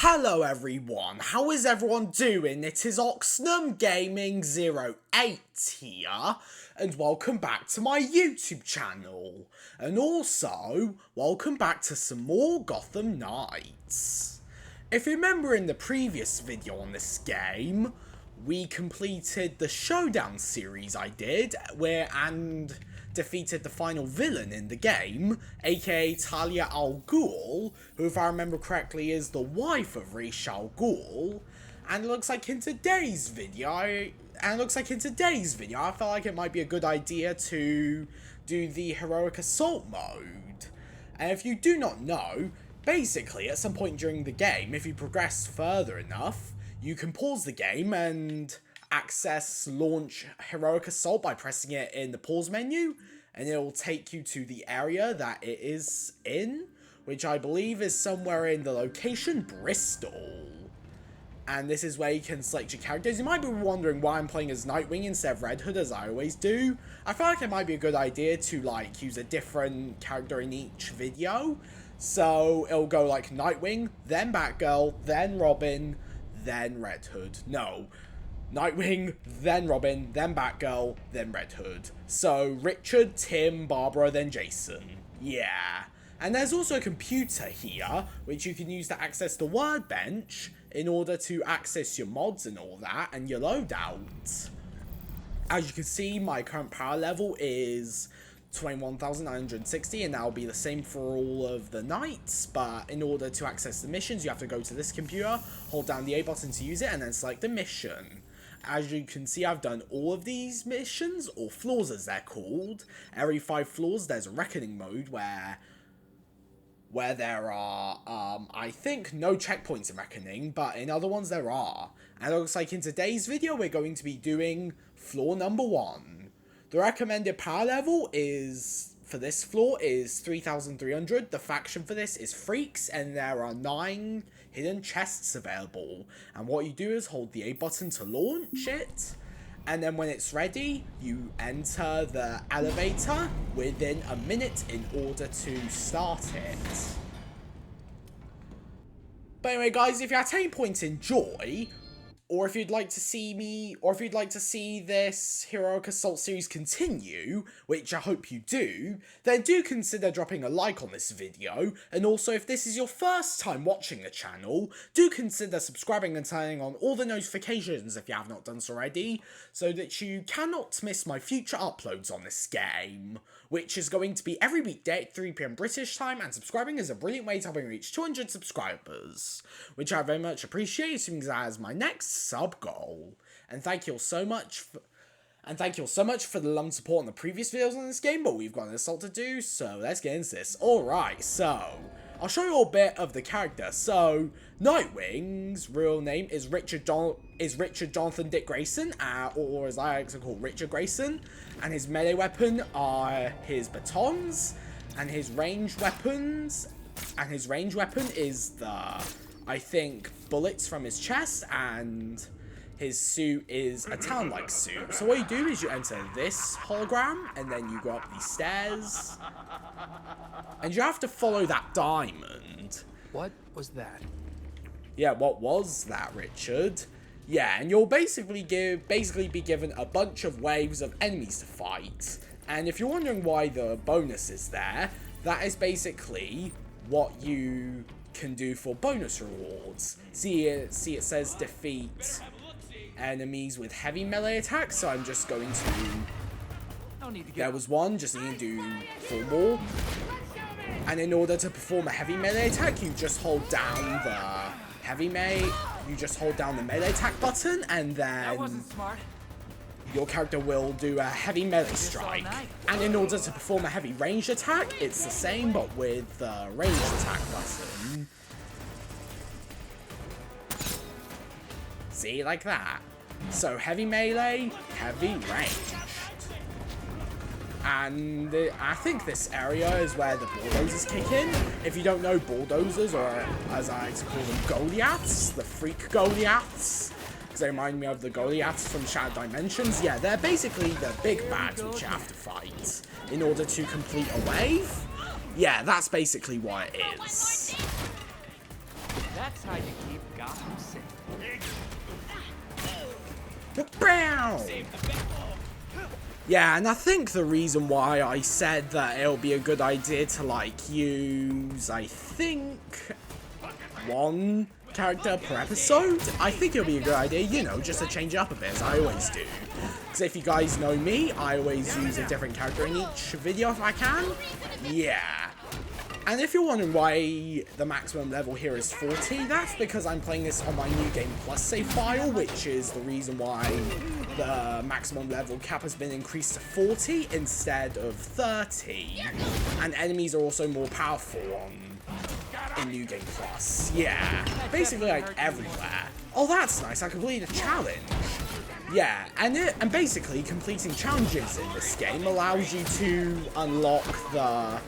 Hello everyone, how is everyone doing? It is Oxnum Gaming 08 here, and welcome back to my YouTube channel. And also, welcome back to some more Gotham Knights. If you remember in the previous video on this game, we completed the Showdown series I did, and defeated the final villain in the game, aka Talia al Ghul, who if I remember correctly is the wife of Ra's al Ghul. And it looks like in today's video, I felt like it might be a good idea to do the heroic assault mode. And if you do not know, basically at some point during the game, if you progress further enough, you can pause the game and access launch heroic assault by pressing it in the pause menu, and it will take you to the area that it is in, which I believe is somewhere in the location Bristol. And this is where you can select your characters. You might be wondering why I'm playing as Nightwing instead of Red Hood, as I always do. I feel like it might be a good idea to like use a different character in each video. So it'll go like Nightwing, then Batgirl, then Robin, then Red Hood. No. Nightwing, then Robin, then Batgirl, then Red Hood. So, Richard, Tim, Barbara, then Jason. Yeah. And there's also a computer here, which you can use to access the workbench in order to access your mods and all that, and your loadout. As you can see, my current power level is 21,960, and that'll be the same for all of the knights, but in order to access the missions, you have to go to this computer, hold down the A button to use it, and then select the mission. As you can see, I've done all of these missions, or floors as they're called. Every 5 floors, there's a reckoning mode where there are, I think, no checkpoints in reckoning, but in other ones there are. And it looks like in today's video, we're going to be doing floor number 1. The recommended power level for this floor is 3,300. The faction for this is Freaks, and there are 9 hidden chests available. And what you do is hold the A button to launch it, and then when it's ready, you enter the elevator within a minute in order to start it. But anyway guys, if you at any point enjoy, or if you'd like to see this Heroic Assault series continue, which I hope you do, then do consider dropping a like on this video, and also if this is your first time watching the channel, do consider subscribing and turning on all the notifications if you have not done so already, so that you cannot miss my future uploads on this game, which is going to be every weekday at 3 PM British time, and subscribing is a brilliant way to help me reach 200 subscribers, which I very much appreciate, since that is my next sub goal. And thank you all so much for the long support on the previous videos on this game, but we've got an assault to do, so let's get into this. Alright, so I'll show you a bit of the character. So Nightwing's real name is Richard Jonathan Dick Grayson, or as I like to call Richard Grayson, and his melee weapon are his batons, and his ranged weapon is the, I think, bullets from his chest, and his suit is a town-like suit. So what you do is you enter this hologram, and then you go up these stairs, and you have to follow that diamond. What was that? Yeah, what was that, Richard? Yeah, and you'll basically be given a bunch of waves of enemies to fight. And if you're wondering why the bonus is there, that is basically what you can do for bonus rewards. See it says defeat enemies with heavy melee attacks, so I'm just going to, there was one, just need to do 4 more. And in order to perform a heavy melee attack, you just hold down the melee attack button, and then your character will do a heavy melee strike. And in order to perform a heavy ranged attack, it's the same, but with the ranged attack button. See, like that. So heavy melee, heavy ranged. And I think this area is where the bulldozers kick in. If you don't know bulldozers, or as I like to call them, Goliaths, the freak Goliaths, because they remind me of the Goliaths from Shattered Dimensions. Yeah, they're basically the big bads which you have to fight in order to complete a wave. Yeah, that's basically what it is. That's how you keep Gotham safe. Yeah, and I think the reason why I said that it'll be a good idea to, like, use, I think, one character per episode, I think it'll be a good idea, you know, just to change it up a bit, as I always do. Because if you guys know me, I always use a different character in each video if I can. Yeah. And if you're wondering why the maximum level here is 40, that's because I'm playing this on my New Game Plus save file, which is the reason why the maximum level cap has been increased to 40 instead of 30. And enemies are also more powerful in New Game Plus. Yeah, basically like everywhere. Oh, that's nice, I completed a challenge. Yeah, and basically completing challenges in this game allows you to unlock the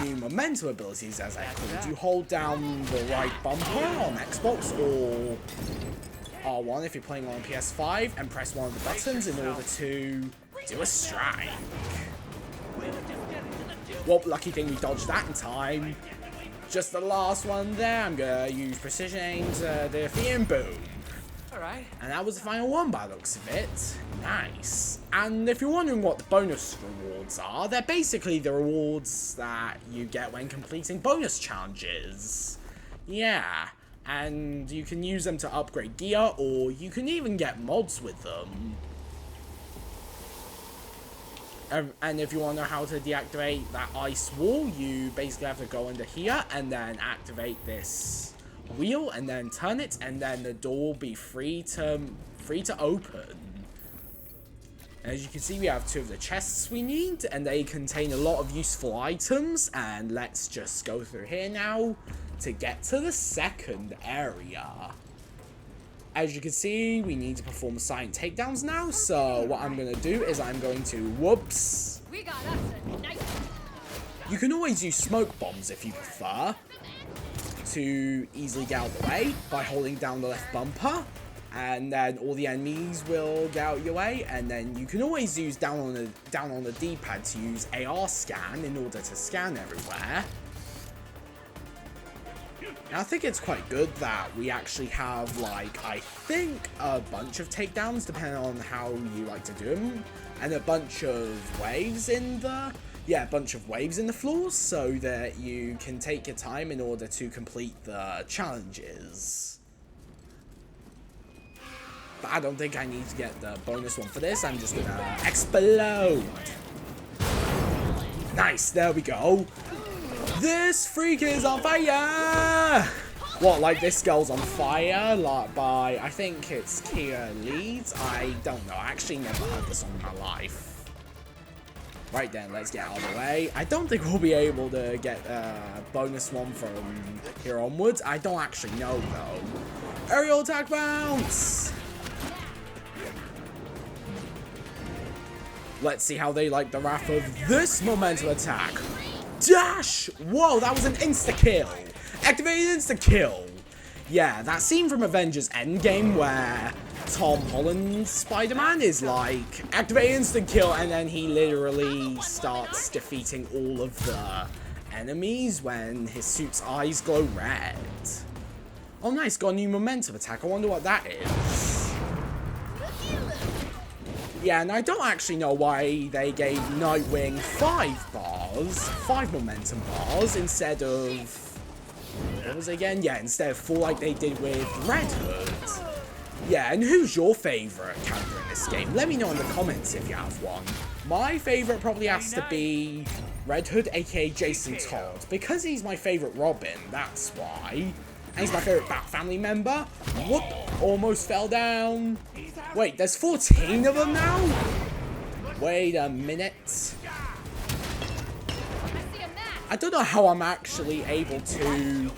new momentum abilities, as I called. You hold down the right bumper on Xbox or R1 if you're playing on PS5 and press one of the buttons in order to do a strike. Well, lucky thing we dodged that in time. Just the last one there. I'm gonna use precision aim to defeat him. Boom. Alright. And that was the final one by the looks of it. Nice. And if you're wondering what the bonus rewards are, they're basically the rewards that you get when completing bonus challenges. Yeah. And you can use them to upgrade gear, or you can even get mods with them. And if you want to know how to deactivate that ice wall, you basically have to go under here and then activate this wheel and then turn it, and then the door will be free to open. As you can see, we have 2 of the chests we need, and they contain a lot of useful items. And let's just go through here now to get to the second area. As you can see, we need to perform silent takedowns now. So what I'm going to do is I'm going to, whoops. We got us a nice. You can always use smoke bombs if you prefer to easily get out of the way by holding down the left bumper. And then all the enemies will get out of your way. And then you can always use down on the D-pad to use AR scan in order to scan everywhere. And I think it's quite good that we actually have, like, I think a bunch of takedowns depending on how you like to do them. And a bunch of waves in the... Yeah, a bunch of waves in the floors so that you can take your time in order to complete the challenges. But I don't think I need to get the bonus one for this. I'm just gonna explode. Nice, there we go. This freak is on fire! What, like this girl's on fire? Like by, I think it's Kia Leeds? I don't know. I actually never heard this song in my life. Right then, let's get out of the way. I don't think we'll be able to get a bonus one from here onwards. I don't actually know, though. Aerial attack bounce! Let's see how they like the wrath of this momentum attack. Dash! Whoa, that was an insta-kill. Activated insta-kill. Yeah, that scene from Avengers Endgame where Tom Holland's Spider-Man is like, activate instant kill, and then he literally starts defeating all of the enemies when his suit's eyes glow red. Oh nice, got a new momentum attack. I wonder what that is. Yeah, and I don't actually know why they gave Nightwing 5 momentum bars instead of, what was it again? Yeah, instead of 4 like they did with Red Hood. Yeah, and who's your favourite character in this game? Let me know in the comments if you have one. My favourite probably has to be Red Hood, aka Jason Todd, because he's my favourite Robin, that's why. And he's my favourite Bat Family member. Whoop, almost fell down. Wait, there's 14 of them now? Wait a minute. I don't know how I'm actually able to...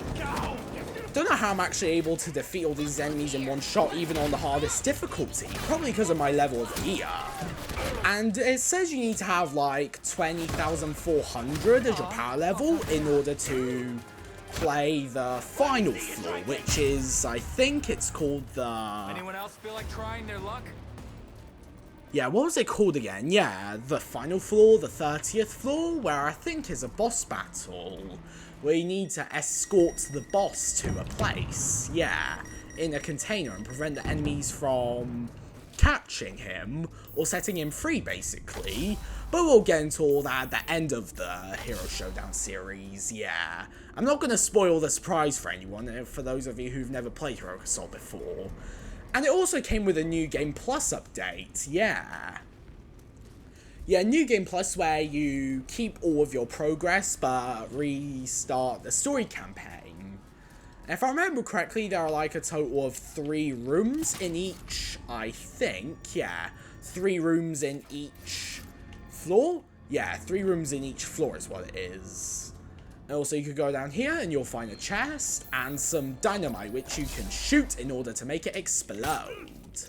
defeat all these enemies in one shot, even on the hardest difficulty. Probably because of my level of gear. And it says you need to have like 20,400 as your power level in order to play the final floor, which is, I think it's called the... Anyone else feel like trying their luck? Yeah, what was it called again? Yeah, the final floor, the 30th floor, where I think is a boss battle, where you need to escort the boss to a place, yeah, in a container and prevent the enemies from catching him or setting him free, basically. But we'll get into all that at the end of the Hero Showdown series, yeah. I'm not going to spoil the surprise for anyone, for those of you who've never played Heroic Assault before. And it also came with a New Game Plus update, yeah. Yeah, New Game Plus where you keep all of your progress but restart the story campaign. And if I remember correctly, there are like a total of 3 rooms in each, I think. Yeah, 3 rooms in each floor? Yeah, 3 rooms in each floor is what it is. And also you could go down here and you'll find a chest and some dynamite which you can shoot in order to make it explode.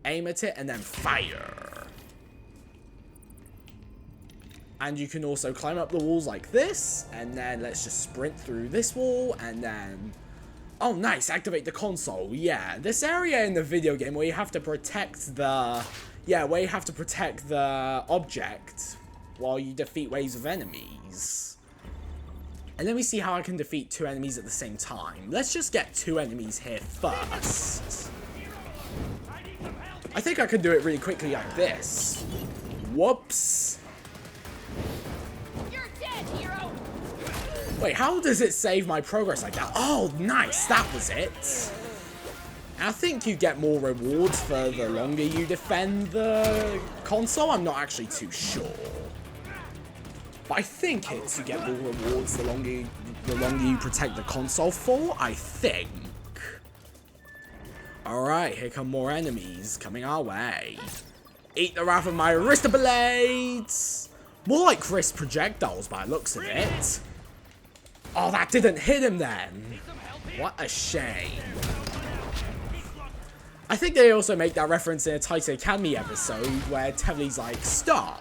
Aim at it and then fire. And you can also climb up the walls like this, and then let's just sprint through this wall, and then... Oh, nice, activate the console. Yeah, this area in the video game where you have to protect the... Yeah, where you have to protect the object while you defeat waves of enemies. And let me see how I can defeat 2 enemies at the same time. Let's just get 2 enemies here first. I think I can do it really quickly like this. Whoops. Wait, how does it save my progress like that? Oh, nice, that was it. I think you get more rewards for the longer you defend the console. I'm not actually too sure. But I think it's you get more rewards the longer you protect the console for, I think. Alright, here come more enemies coming our way. Eat the wrath of my wrist blades! More like wrist projectiles by the looks of it. Oh, that didn't hit him then. What a shame. I think they also make that reference in a Titan Academy episode where Tevli's like, stop.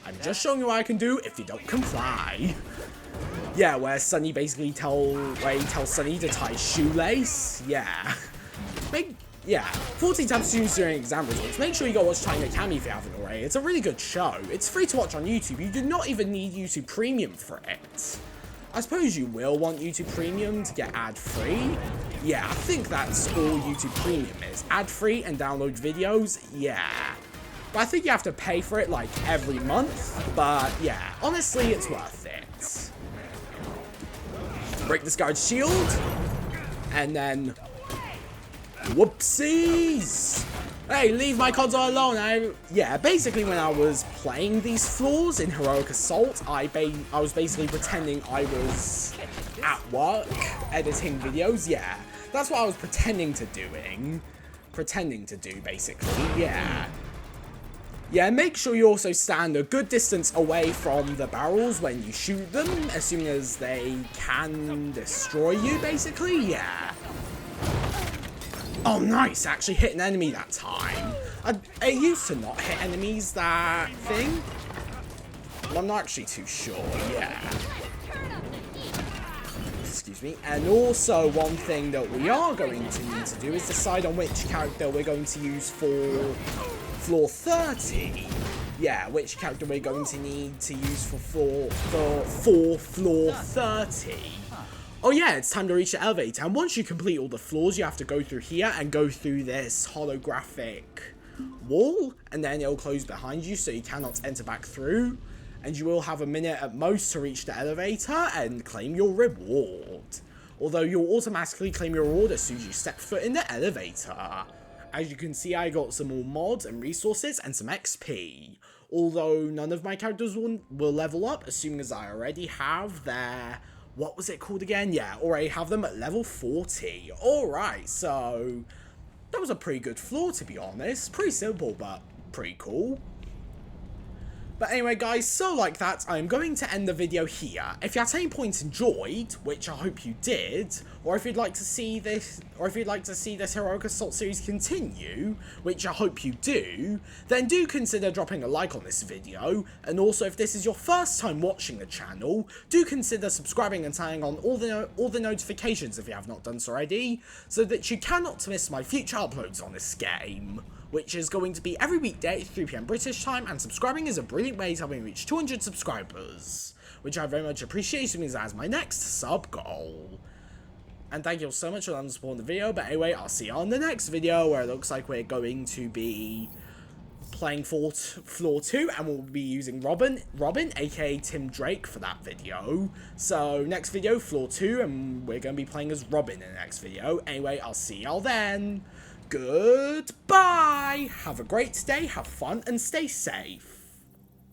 I'm just showing you what I can do if you don't comply. Yeah, where Sunny basically tells Sunny to tie his shoelace. Yeah. 14 times students during exam results. Make sure you go watch Titan Academy if you haven't already. It's a really good show. It's free to watch on YouTube. You do not even need YouTube Premium for it. I suppose you will want YouTube Premium to get ad-free. Yeah, I think that's all YouTube Premium is. Ad-free and download videos, yeah. But I think you have to pay for it like every month. But yeah, honestly, it's worth it. Break this guy's shield. And then... Whoopsies! Hey, leave my console alone. Yeah, basically when I was playing these floors in Heroic Assault, I was basically pretending I was at work, editing videos, yeah. That's what I was pretending to do, basically, yeah. Yeah, make sure you also stand a good distance away from the barrels when you shoot them, as soon as they can destroy you, basically, yeah. Oh, nice! Actually hit an enemy that time. I used to not hit enemies that thing. But I'm not actually too sure, yeah. Excuse me. And also, one thing that we are going to need to do is decide on which character we're going to use for floor 30. Yeah, which character we're going to need to use for floor 30. Oh yeah, it's time to reach the elevator, and once you complete all the floors, you have to go through here and go through this holographic wall, and then it'll close behind you so you cannot enter back through, and you will have a minute at most to reach the elevator and claim your reward. Although you'll automatically claim your reward as soon as you step foot in the elevator. As you can see, I got some more mods and resources and some XP. Although none of my characters will level up, assuming as I already have their... What was it called again? Yeah, already have them at level 40. Alright, so... That was a pretty good floor, to be honest. Pretty simple, but pretty cool. But anyway, guys, so like that, I'm going to end the video here. If you at any point enjoyed, which I hope you did, or if you'd like to see this, Heroic Assault series continue, which I hope you do, then do consider dropping a like on this video. And also, if this is your first time watching the channel, do consider subscribing and turning on all the notifications if you have not done so already, so that you cannot miss my future uploads on this game, which is going to be every weekday at 3 PM British time, and subscribing is a brilliant way to help me reach 200 subscribers, which I very much appreciate, because that is my next sub goal. And thank you all so much for supporting the video, but anyway, I'll see you on the next video, where it looks like we're going to be playing Floor 2, and we'll be using Robin, aka Tim Drake, for that video. So, next video, Floor 2, and we're going to be playing as Robin in the next video. Anyway, I'll see y'all then. Goodbye! Have a great day, have fun, and stay safe.